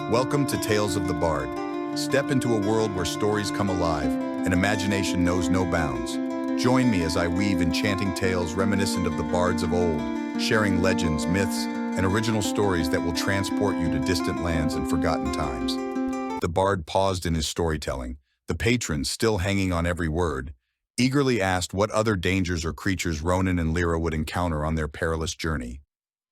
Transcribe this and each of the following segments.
Welcome to Tales of the Bard. Step into a world where stories come alive and imagination knows no bounds. Join me as I weave enchanting tales reminiscent of the bards of old, sharing legends, myths, and original stories that will transport you to distant lands and forgotten times. The bard paused in his storytelling, the patrons, still hanging on every word, eagerly asked what other dangers or creatures Ronan and Lira would encounter on their perilous journey.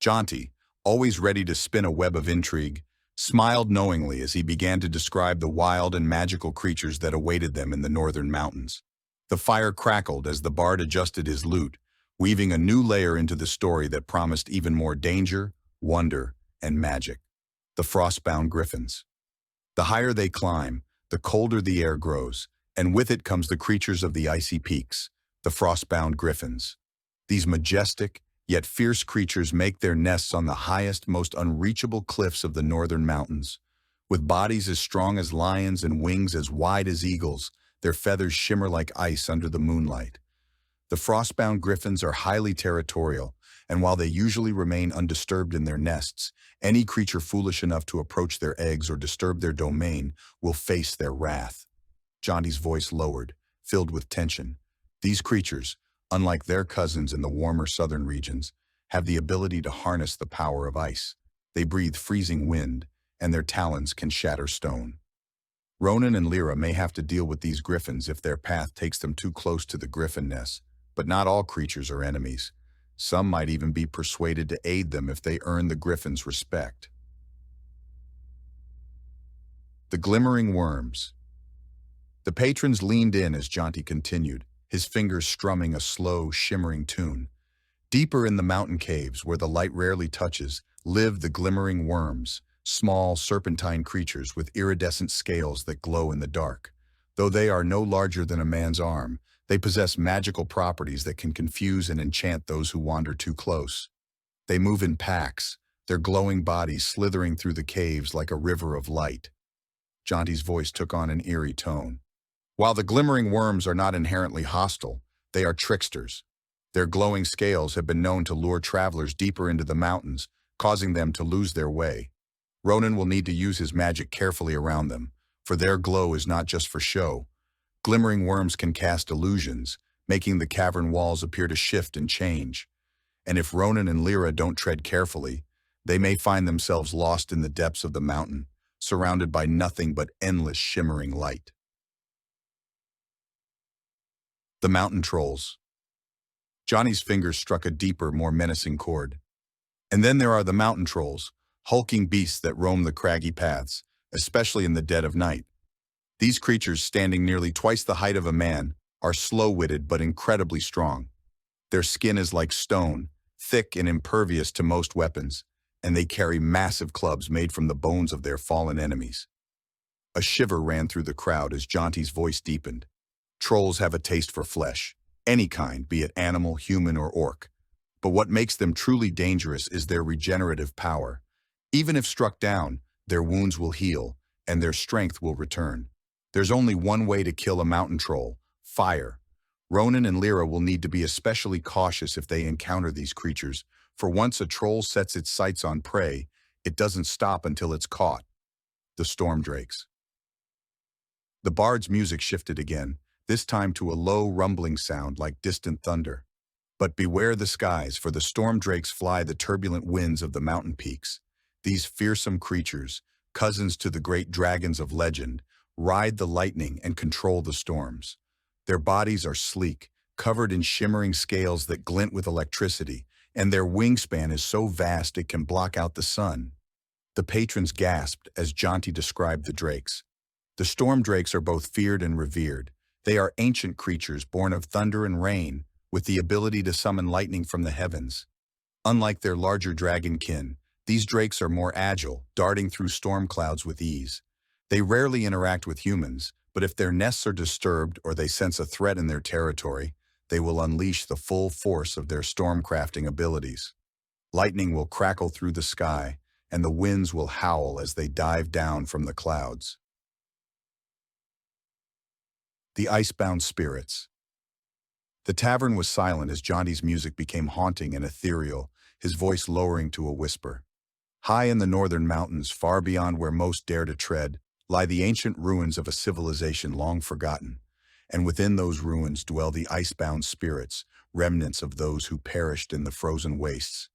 Jonty, always ready to spin a web of intrigue, smiled knowingly as he began to describe the wild and magical creatures that awaited them in the northern mountains. The fire crackled as the bard adjusted his lute, weaving a new layer into the story that promised even more danger, wonder, and magic. The Frostbound Griffins. The higher they climb, the colder the air grows, and with it comes the creatures of the icy peaks, the Frostbound Griffins. These majestic, yet fierce creatures make their nests on the highest, most unreachable cliffs of the northern mountains. With bodies as strong as lions and wings as wide as eagles, their feathers shimmer like ice under the moonlight. The Frostbound Griffins are highly territorial, and while they usually remain undisturbed in their nests, any creature foolish enough to approach their eggs or disturb their domain will face their wrath. Jonty's voice lowered, filled with tension. These creatures, unlike their cousins in the warmer southern regions, have the ability to harness the power of ice. They breathe freezing wind, and their talons can shatter stone. Ronan and Lira may have to deal with these griffins if their path takes them too close to the griffin nest, but not all creatures are enemies. Some might even be persuaded to aid them if they earn the griffins' respect. The Glimmering Wyrms. The patrons leaned in as Jonty continued, his fingers strumming a slow, shimmering tune. Deeper in the mountain caves, where the light rarely touches, live the Glimmering Wyrms, small, serpentine creatures with iridescent scales that glow in the dark. Though they are no larger than a man's arm, they possess magical properties that can confuse and enchant those who wander too close. They move in packs, their glowing bodies slithering through the caves like a river of light. Jonty's voice took on an eerie tone. While the Glimmering Wyrms are not inherently hostile, they are tricksters. Their glowing scales have been known to lure travelers deeper into the mountains, causing them to lose their way. Ronan will need to use his magic carefully around them, for their glow is not just for show. Glimmering Wyrms can cast illusions, making the cavern walls appear to shift and change. And if Ronan and Lira don't tread carefully, they may find themselves lost in the depths of the mountain, surrounded by nothing but endless shimmering light. The Mountain Trolls. Jonty's fingers struck a deeper, more menacing chord. And then there are the mountain trolls, hulking beasts that roam the craggy paths, especially in the dead of night. These creatures, standing nearly twice the height of a man, are slow-witted but incredibly strong. Their skin is like stone, thick and impervious to most weapons, and they carry massive clubs made from the bones of their fallen enemies. A shiver ran through the crowd as Jonty's voice deepened. Trolls have a taste for flesh, any kind, be it animal, human, or orc. But what makes them truly dangerous is their regenerative power. Even if struck down, their wounds will heal, and their strength will return. There's only one way to kill a mountain troll: fire. Ronan and Lira will need to be especially cautious if they encounter these creatures, for once a troll sets its sights on prey, it doesn't stop until it's caught. The Storm Drakes. The bard's music shifted again, this time to a low, rumbling sound like distant thunder. But beware the skies, for the storm drakes fly the turbulent winds of the mountain peaks. These fearsome creatures, cousins to the great dragons of legend, ride the lightning and control the storms. Their bodies are sleek, covered in shimmering scales that glint with electricity, and their wingspan is so vast it can block out the sun. The patrons gasped as Jonty described the drakes. The storm drakes are both feared and revered. They are ancient creatures born of thunder and rain, with the ability to summon lightning from the heavens. Unlike their larger dragon kin, these drakes are more agile, darting through storm clouds with ease. They rarely interact with humans, but if their nests are disturbed or they sense a threat in their territory, they will unleash the full force of their stormcrafting abilities. Lightning will crackle through the sky, and the winds will howl as they dive down from the clouds. The Icebound Spirits. The tavern was silent as Jonty's music became haunting and ethereal, his voice lowering to a whisper. High in the northern mountains, far beyond where most dare to tread, lie the ancient ruins of a civilization long forgotten. And within those ruins dwell the icebound spirits, remnants of those who perished in the frozen wastes.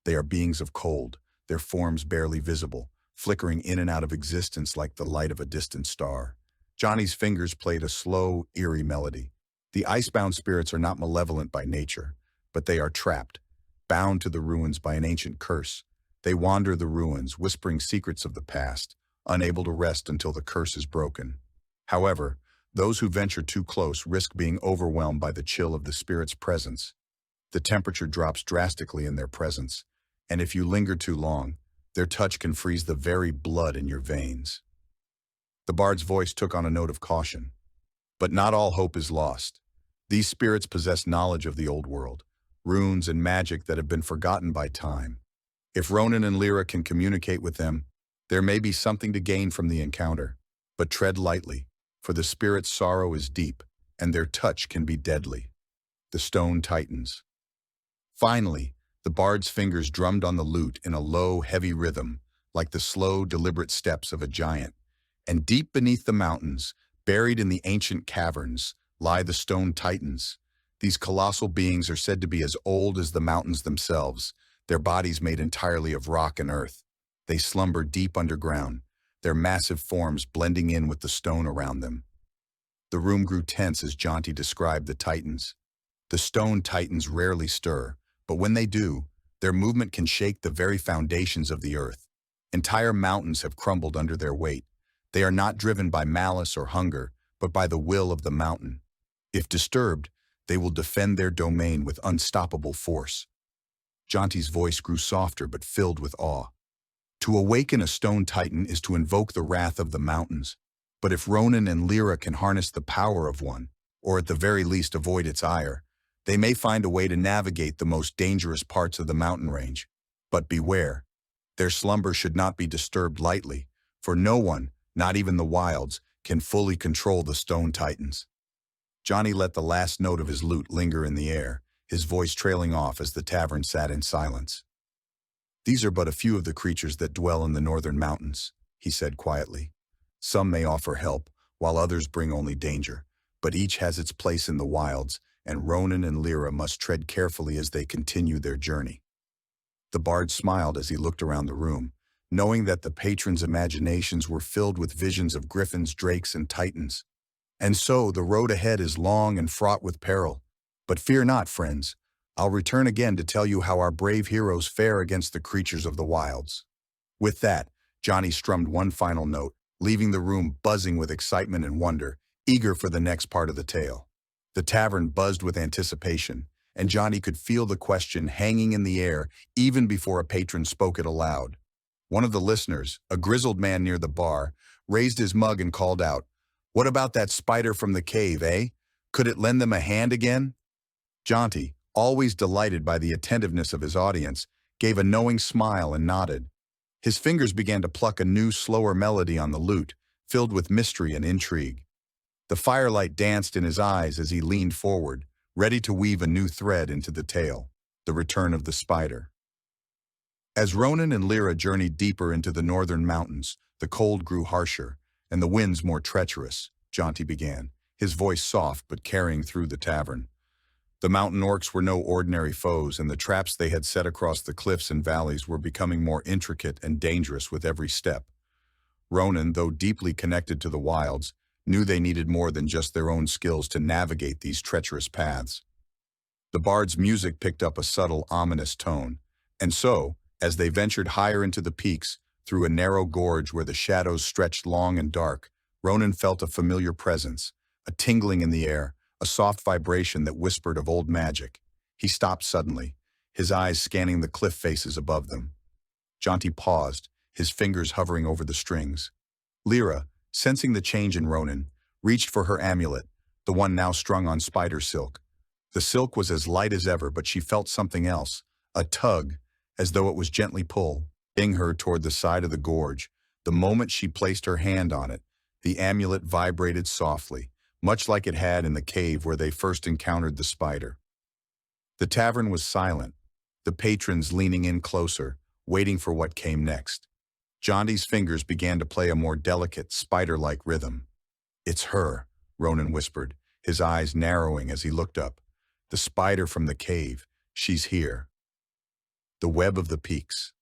They are beings of cold, their forms barely visible, flickering in and out of existence like the light of a distant star. Johnny's fingers played a slow, eerie melody. The icebound spirits are not malevolent by nature, but they are trapped, bound to the ruins by an ancient curse. They wander the ruins, whispering secrets of the past, unable to rest until the curse is broken. However, those who venture too close risk being overwhelmed by the chill of the spirit's presence. The temperature drops drastically in their presence, and if you linger too long, their touch can freeze the very blood in your veins. The bard's voice took on a note of caution. But not all hope is lost. These spirits possess knowledge of the old world, runes and magic that have been forgotten by time. If Ronan and Lira can communicate with them, there may be something to gain from the encounter. But tread lightly, for the spirit's sorrow is deep, and their touch can be deadly. The stone tightens. Finally, the bard's fingers drummed on the lute in a low, heavy rhythm, like the slow, deliberate steps of a giant. And deep beneath the mountains, buried in the ancient caverns, lie the stone titans. These colossal beings are said to be as old as the mountains themselves, their bodies made entirely of rock and earth. They slumber deep underground, their massive forms blending in with the stone around them. The room grew tense as Jonty described the titans. The stone titans rarely stir, but when they do, their movement can shake the very foundations of the earth. Entire mountains have crumbled under their weight. They are not driven by malice or hunger, but by the will of the mountain. If disturbed, they will defend their domain with unstoppable force. Jonty's voice grew softer but filled with awe. To awaken a stone titan is to invoke the wrath of the mountains. But if Ronan and Lira can harness the power of one, or at the very least avoid its ire, they may find a way to navigate the most dangerous parts of the mountain range. But beware, their slumber should not be disturbed lightly, for no one, not even the wilds, can fully control the stone titans. Jonty let the last note of his lute linger in the air, his voice trailing off as the tavern sat in silence. "These are but a few of the creatures that dwell in the northern mountains," he said quietly. "Some may offer help, while others bring only danger, but each has its place in the wilds, and Ronan and Lira must tread carefully as they continue their journey." The bard smiled as he looked around the room, knowing that the patrons' imaginations were filled with visions of griffins, drakes, and titans. "And so the road ahead is long and fraught with peril. But fear not, friends. I'll return again to tell you how our brave heroes fare against the creatures of the wilds." With that, Jonty strummed one final note, leaving the room buzzing with excitement and wonder, eager for the next part of the tale. The tavern buzzed with anticipation, and Jonty could feel the question hanging in the air even before a patron spoke it aloud. One of the listeners, a grizzled man near the bar, raised his mug and called out, "What about that spider from the cave, eh? Could it lend them a hand again?" Jonty, always delighted by the attentiveness of his audience, gave a knowing smile and nodded. His fingers began to pluck a new, slower melody on the lute, filled with mystery and intrigue. The firelight danced in his eyes as he leaned forward, ready to weave a new thread into the tale, the return of the spider. As Ronan and Lira journeyed deeper into the northern mountains, the cold grew harsher, and the winds more treacherous, Jonty began, his voice soft but carrying through the tavern. The mountain orcs were no ordinary foes, and the traps they had set across the cliffs and valleys were becoming more intricate and dangerous with every step. Ronan, though deeply connected to the wilds, knew they needed more than just their own skills to navigate these treacherous paths. The bard's music picked up a subtle, ominous tone, and so, as they ventured higher into the peaks, through a narrow gorge where the shadows stretched long and dark, Ronan felt a familiar presence, a tingling in the air, a soft vibration that whispered of old magic. He stopped suddenly, his eyes scanning the cliff faces above them. Jonty paused, his fingers hovering over the strings. Lira, sensing the change in Ronan, reached for her amulet, the one now strung on spider silk. The silk was as light as ever, but she felt something else, a tug, as though it was gently pulling her toward the side of the gorge. The moment she placed her hand on it, the amulet vibrated softly, much like it had in the cave where they first encountered the spider. The tavern was silent, the patrons leaning in closer, waiting for what came next. Jonty's fingers began to play a more delicate, spider-like rhythm. "It's her," Ronan whispered, his eyes narrowing as he looked up. "The spider from the cave. She's here." The web of the peaks.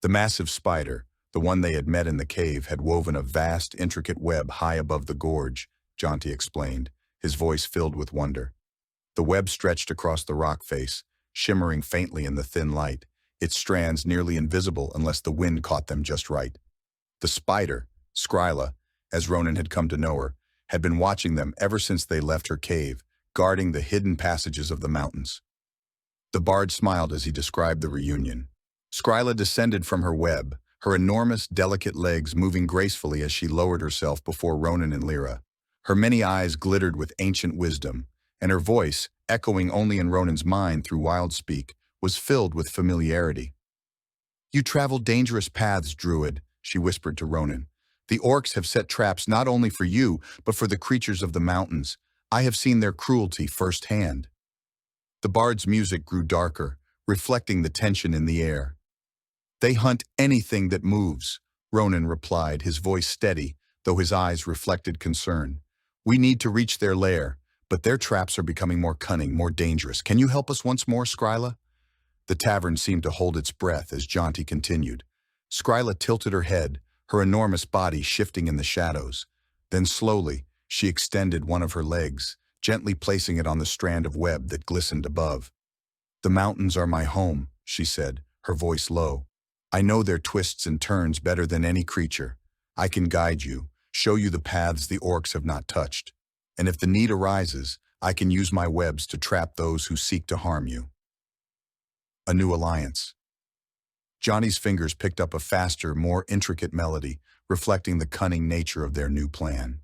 The massive spider, the one they had met in the cave, had woven a vast, intricate web high above the gorge, Jonty explained, his voice filled with wonder. The web stretched across the rock face, shimmering faintly in the thin light, its strands nearly invisible unless the wind caught them just right. The spider, Skryla, as Ronan had come to know her, had been watching them ever since they left her cave, guarding the hidden passages of the mountains. The bard smiled as he described the reunion. Skryla descended from her web, her enormous, delicate legs moving gracefully as she lowered herself before Ronan and Lira. Her many eyes glittered with ancient wisdom, and her voice, echoing only in Ronan's mind through wild speak, was filled with familiarity. "You travel dangerous paths, druid," she whispered to Ronan. "The orcs have set traps not only for you, but for the creatures of the mountains. I have seen their cruelty firsthand." The bard's music grew darker, reflecting the tension in the air. "They hunt anything that moves," Ronan replied, his voice steady, though his eyes reflected concern. "We need to reach their lair, but their traps are becoming more cunning, more dangerous. Can you help us once more, Skryla?" The tavern seemed to hold its breath as Jonty continued. Skryla tilted her head, her enormous body shifting in the shadows. Then slowly, she extended one of her legs, gently placing it on the strand of web that glistened above. "The mountains are my home," she said, her voice low. "I know their twists and turns better than any creature. I can guide you, show you the paths the orcs have not touched. And if the need arises, I can use my webs to trap those who seek to harm you." A new alliance. Johnny's fingers picked up a faster, more intricate melody, reflecting the cunning nature of their new plan.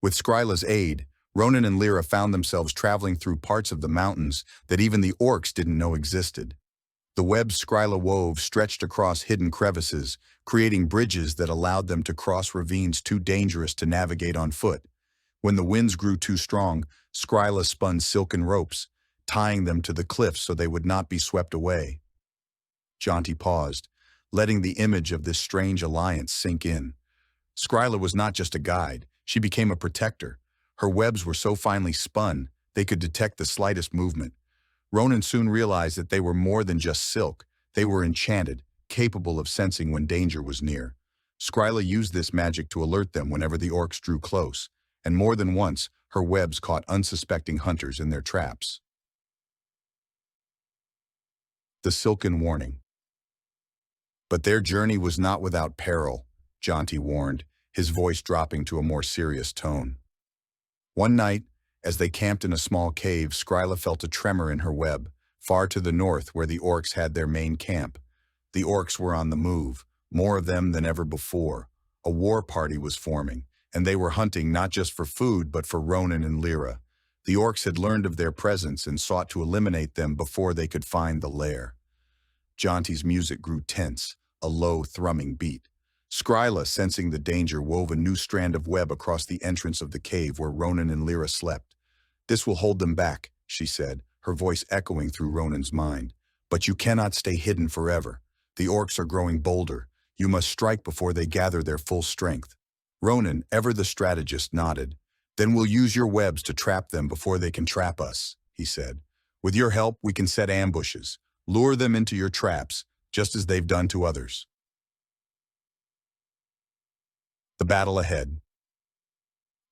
With Skryla's aid, Ronan and Lira found themselves traveling through parts of the mountains that even the orcs didn't know existed. The webs Skryla wove stretched across hidden crevices, creating bridges that allowed them to cross ravines too dangerous to navigate on foot. When the winds grew too strong, Skryla spun silken ropes, tying them to the cliffs so they would not be swept away. Jonty paused, letting the image of this strange alliance sink in. Skryla was not just a guide, she became a protector. Her webs were so finely spun, they could detect the slightest movement. Ronan soon realized that they were more than just silk. They were enchanted, capable of sensing when danger was near. Skryla used this magic to alert them whenever the orcs drew close, and more than once, her webs caught unsuspecting hunters in their traps. The silken warning. But their journey was not without peril, Jonty warned, his voice dropping to a more serious tone. One night, as they camped in a small cave, Skryla felt a tremor in her web, far to the north where the orcs had their main camp. The orcs were on the move, more of them than ever before. A war party was forming, and they were hunting not just for food but for Ronan and Lira. The orcs had learned of their presence and sought to eliminate them before they could find the lair. Jonty's music grew tense, a low, thrumming beat. Skryla, sensing the danger, wove a new strand of web across the entrance of the cave where Ronan and Lira slept. "This will hold them back," she said, her voice echoing through Ronan's mind. "But you cannot stay hidden forever. The orcs are growing bolder. You must strike before they gather their full strength." Ronan, ever the strategist, nodded. "Then we'll use your webs to trap them before they can trap us," he said. "With your help, we can set ambushes. Lure them into your traps, just as they've done to others." The battle ahead.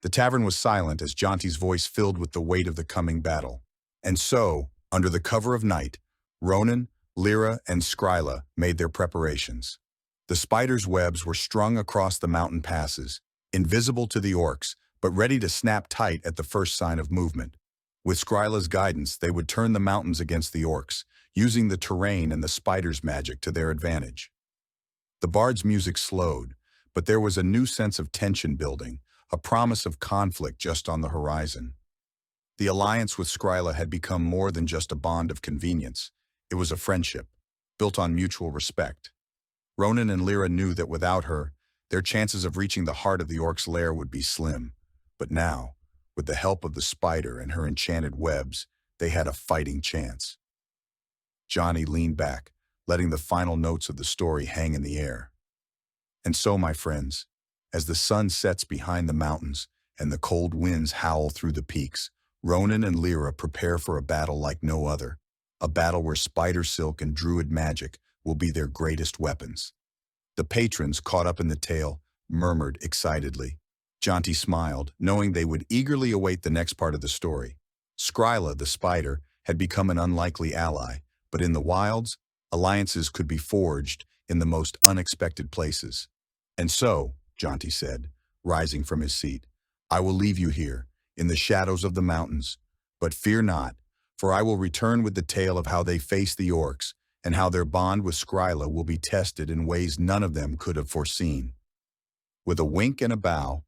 The tavern was silent as Jonty's voice filled with the weight of the coming battle. And so, under the cover of night, Ronan, Lira, and Skryla made their preparations. The spider's webs were strung across the mountain passes, invisible to the orcs, but ready to snap tight at the first sign of movement. With Skryla's guidance, they would turn the mountains against the orcs, using the terrain and the spider's magic to their advantage. The bard's music slowed, but there was a new sense of tension building, a promise of conflict just on the horizon. The alliance with Skryla had become more than just a bond of convenience. It was a friendship, built on mutual respect. Ronan and Lira knew that without her, their chances of reaching the heart of the orc's lair would be slim. But now, with the help of the spider and her enchanted webs, they had a fighting chance. Jonty leaned back, letting the final notes of the story hang in the air. And so, my friends, as the sun sets behind the mountains and the cold winds howl through the peaks, Ronan and Lira prepare for a battle like no other, a battle where spider silk and druid magic will be their greatest weapons. The patrons, caught up in the tale, murmured excitedly. Jonty smiled, knowing they would eagerly await the next part of the story. Skryla, the spider, had become an unlikely ally, but in the wilds, alliances could be forged in the most unexpected places. And so, Jonty said, rising from his seat, I will leave you here, in the shadows of the mountains. But fear not, for I will return with the tale of how they faced the orcs, and how their bond with Skryla will be tested in ways none of them could have foreseen. With a wink and a bow,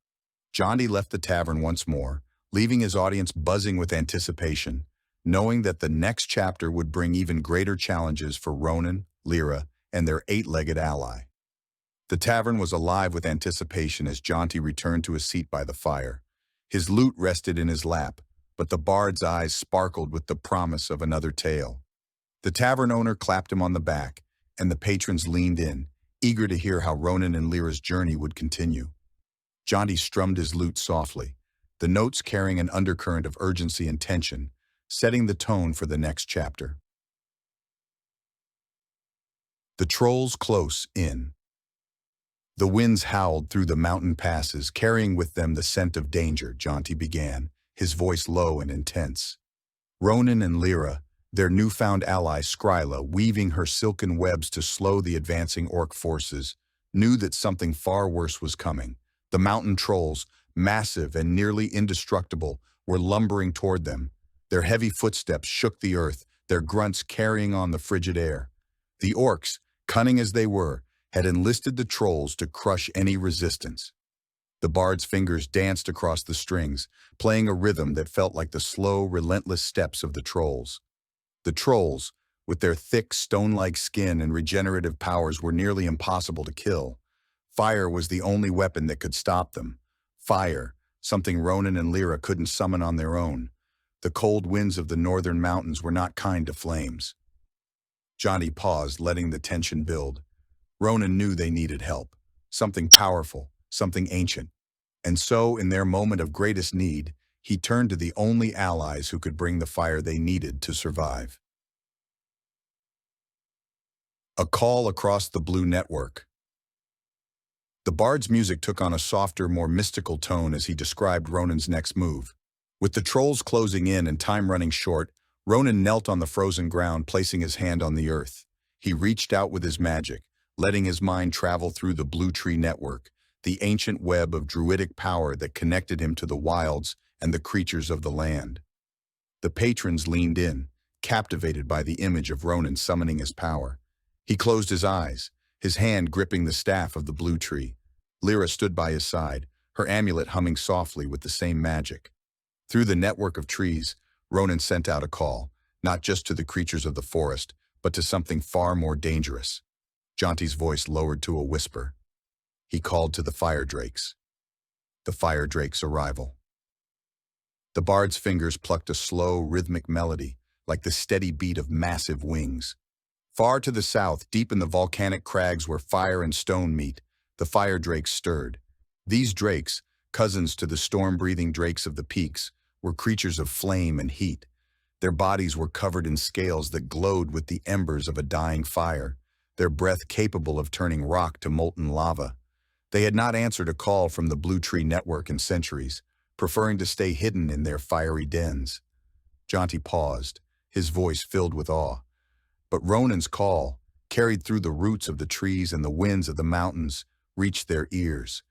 Jonty left the tavern once more, leaving his audience buzzing with anticipation, knowing that the next chapter would bring even greater challenges for Ronan, Lira, and their eight-legged ally. The tavern was alive with anticipation as Jonty returned to his seat by the fire. His lute rested in his lap, but the bard's eyes sparkled with the promise of another tale. The tavern owner clapped him on the back, and the patrons leaned in, eager to hear how Ronan and Lira's journey would continue. Jonty strummed his lute softly, the notes carrying an undercurrent of urgency and tension, setting the tone for the next chapter. The trolls close in. The winds howled through the mountain passes, carrying with them the scent of danger, Jonty began, his voice low and intense. Ronan and Lira, their newfound ally Skryla, weaving her silken webs to slow the advancing orc forces, knew that something far worse was coming. The mountain trolls, massive and nearly indestructible, were lumbering toward them. Their heavy footsteps shook the earth, their grunts carrying on the frigid air. The orcs, cunning as they were, had enlisted the trolls to crush any resistance. The bard's fingers danced across the strings, playing a rhythm that felt like the slow, relentless steps of the trolls. The trolls, with their thick, stone-like skin and regenerative powers, were nearly impossible to kill. Fire was the only weapon that could stop them. Fire, something Ronan and Lira couldn't summon on their own. The cold winds of the northern mountains were not kind to flames. Jonty paused, letting the tension build. Ronan knew they needed help, something powerful, something ancient. And so, in their moment of greatest need, he turned to the only allies who could bring the fire they needed to survive. A call across the blue network. The bard's music took on a softer, more mystical tone as he described Ronan's next move. With the trolls closing in and time running short, Ronan knelt on the frozen ground, placing his hand on the earth. He reached out with his magic, letting his mind travel through the blue tree network, the ancient web of druidic power that connected him to the wilds and the creatures of the land. The patrons leaned in, captivated by the image of Ronan summoning his power. He closed his eyes, his hand gripping the staff of the blue tree. Lira stood by his side, her amulet humming softly with the same magic. Through the network of trees, Ronan sent out a call, not just to the creatures of the forest, but to something far more dangerous. Jonty's voice lowered to a whisper. He called to the fire drakes. The fire drake's arrival. The bard's fingers plucked a slow, rhythmic melody, like the steady beat of massive wings. Far to the south, deep in the volcanic crags where fire and stone meet, the fire drakes stirred. These drakes, cousins to the storm-breathing drakes of the peaks, were creatures of flame and heat. Their bodies were covered in scales that glowed with the embers of a dying fire, their breath capable of turning rock to molten lava. They had not answered a call from the Blue Tree Network in centuries, preferring to stay hidden in their fiery dens. Jonty paused, his voice filled with awe. But Ronan's call, carried through the roots of the trees and the winds of the mountains, reached their ears.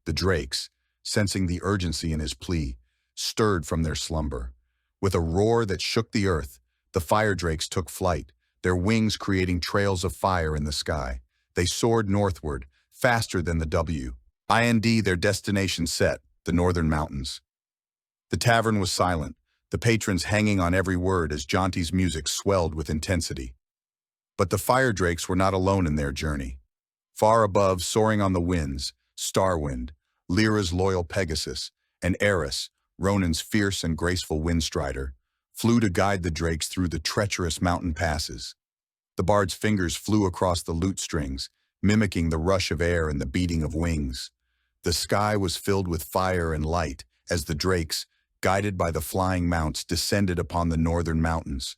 The drakes, sensing the urgency in his plea, stirred from their slumber. With a roar that shook the earth, the fire drakes took flight, their wings creating trails of fire in the sky. They soared northward, faster than the wind, their destination set, the northern mountains. The tavern was silent, the patrons hanging on every word as Jonty's music swelled with intensity. But the fire drakes were not alone in their journey. Far above, soaring on the winds, Starwind, Lyra's loyal Pegasus, and Eris, Ronan's fierce and graceful windstrider, flew to guide the drakes through the treacherous mountain passes. The bard's fingers flew across the lute strings, mimicking the rush of air and the beating of wings. The sky was filled with fire and light as the drakes, guided by the flying mounts, descended upon the northern mountains.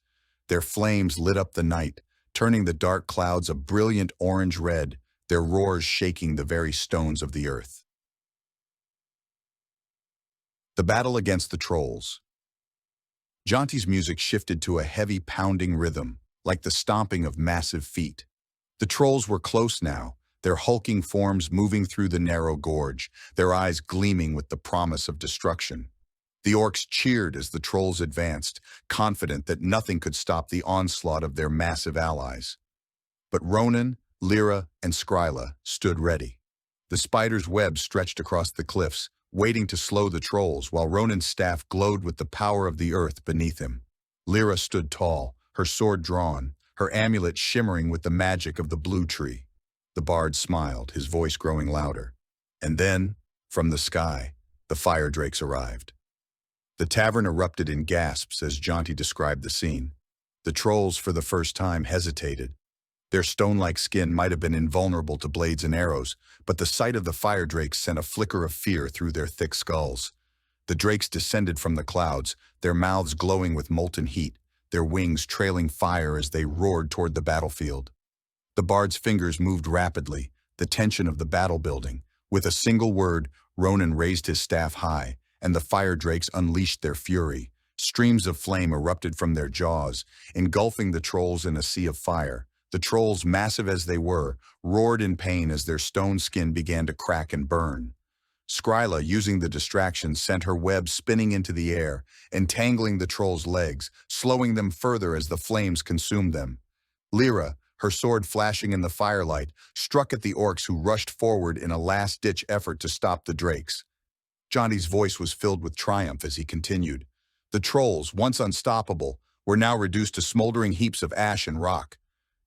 Their flames lit up the night, turning the dark clouds a brilliant orange-red, their roars shaking the very stones of the earth. The battle against the trolls. Jonty's music shifted to a heavy pounding rhythm, like the stomping of massive feet. The trolls were close now, their hulking forms moving through the narrow gorge, their eyes gleaming with the promise of destruction. The orcs cheered as the trolls advanced, confident that nothing could stop the onslaught of their massive allies. But Ronan, Lira, and Skryla stood ready. The spider's web stretched across the cliffs, waiting to slow the trolls, while Ronan's staff glowed with the power of the earth beneath him. Lira stood tall, her sword drawn, her amulet shimmering with the magic of the blue tree. The bard smiled, his voice growing louder. And then, from the sky, the fire drakes arrived. The tavern erupted in gasps as Jonty described the scene. The trolls, for the first time, hesitated. Their stone-like skin might have been invulnerable to blades and arrows, but the sight of the fire drakes sent a flicker of fear through their thick skulls. The drakes descended from the clouds, their mouths glowing with molten heat, their wings trailing fire as they roared toward the battlefield. The bard's fingers moved rapidly, the tension of the battle building. With a single word, Ronan raised his staff high, and the fire drakes unleashed their fury. Streams of flame erupted from their jaws, engulfing the trolls in a sea of fire. The trolls, massive as they were, roared in pain as their stone skin began to crack and burn. Skryla, using the distraction, sent her web spinning into the air, entangling the trolls' legs, slowing them further as the flames consumed them. Lira, her sword flashing in the firelight, struck at the orcs who rushed forward in a last-ditch effort to stop the drakes. Jonty's voice was filled with triumph as he continued. The trolls, once unstoppable, were now reduced to smoldering heaps of ash and rock.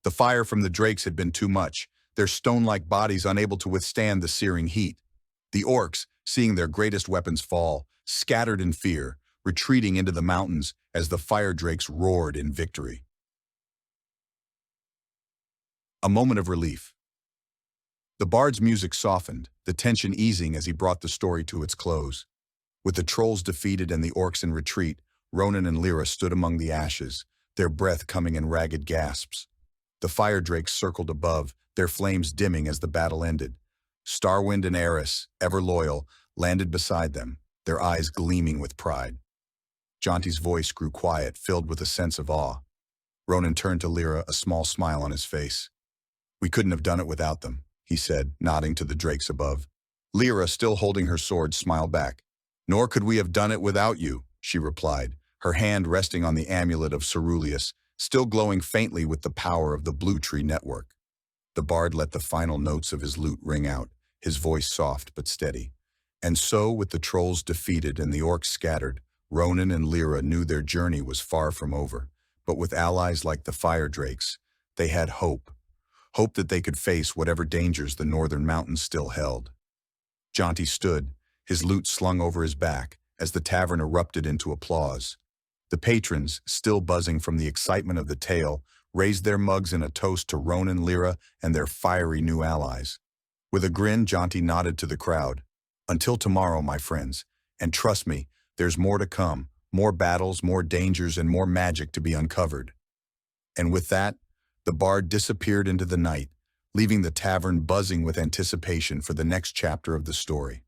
The fire from the drakes had been too much, their stone-like bodies unable to withstand the searing heat. The orcs, seeing their greatest weapons fall, scattered in fear, retreating into the mountains as the fire drakes roared in victory. A moment of relief. The bard's music softened, the tension easing as he brought the story to its close. With the trolls defeated and the orcs in retreat, Ronan and Lira stood among the ashes, their breath coming in ragged gasps. The fire drakes circled above, their flames dimming as the battle ended. Starwind and Eris, ever loyal, landed beside them, their eyes gleaming with pride. Jonty's voice grew quiet, filled with a sense of awe. Ronan turned to Lira, a small smile on his face. "We couldn't have done it without them," he said, nodding to the drakes above. Lira, still holding her sword, smiled back. "Nor could we have done it without you," she replied, her hand resting on the amulet of Ceruleus, still glowing faintly with the power of the Blue Tree network. The bard let the final notes of his lute ring out, his voice soft but steady. And so, with the trolls defeated and the orcs scattered, Ronan and Lira knew their journey was far from over. But with allies like the fire drakes, they had hope. Hope that they could face whatever dangers the northern mountains still held. Jonty stood, his lute slung over his back, as the tavern erupted into applause. The patrons, still buzzing from the excitement of the tale, raised their mugs in a toast to Ronan, Lira, and their fiery new allies. With a grin, Jonty nodded to the crowd. "Until tomorrow, my friends, and trust me, there's more to come, more battles, more dangers, and more magic to be uncovered." And with that, the bard disappeared into the night, leaving the tavern buzzing with anticipation for the next chapter of the story.